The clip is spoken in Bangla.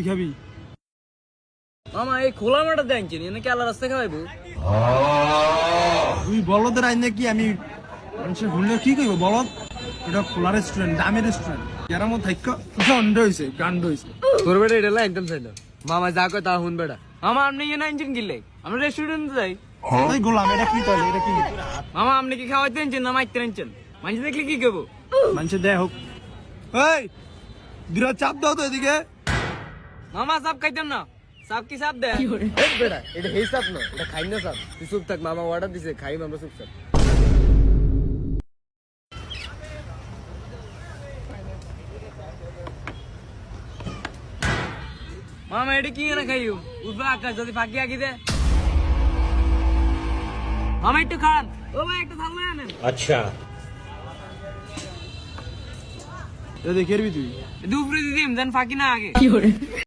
খাবি মামা এই খোলা মাঠে দেন কিনি নাকি আল্লাহ রাস্তা খাওয়াইবো তুই বলদের আইন কি আমি মানুষের শুনলে কি কইব বলদ এটা খোলা রেস্টুরেন্ট দামি রেস্টুরেন্ট এর মধ্যে থাক গন্ড হইছে গান্ড হইছে তোর বেটা এটা একদম চাইল মামা যা কয় তা শুন বেটা মামা আপনি ইয়ে না ইঞ্জিন কিনলে আমরা রেস্টুরেন্টে যাই ওই গোলাম এটা কি তাহলে এটা কি মামা আপনি কি খাওয়াইতে আনছেন না মাইতে আনছেন মানুষ দেখলে কি কেবো মানুষের দেয় হোক এই বিরাট চাপ দাও তো এদিকে মামা সাপ খাইতেন না সাপ কি সাপ দেয় বেটা এটা হেই সাপ না এটা খাই না সাপ তুই চুপ থাক মামা অর্ডার দিছে খাই আমরা চুপ থাক মামা এটা কি না খাইও উঠবে আকাশ যদি ফাঁকি আঁকি দে মামা একটু খান ও ভাই একটা থালনা আনেন अच्छा এটা দেখে তুই দুপুরে দিদিম যেন ফাঁকি না আগে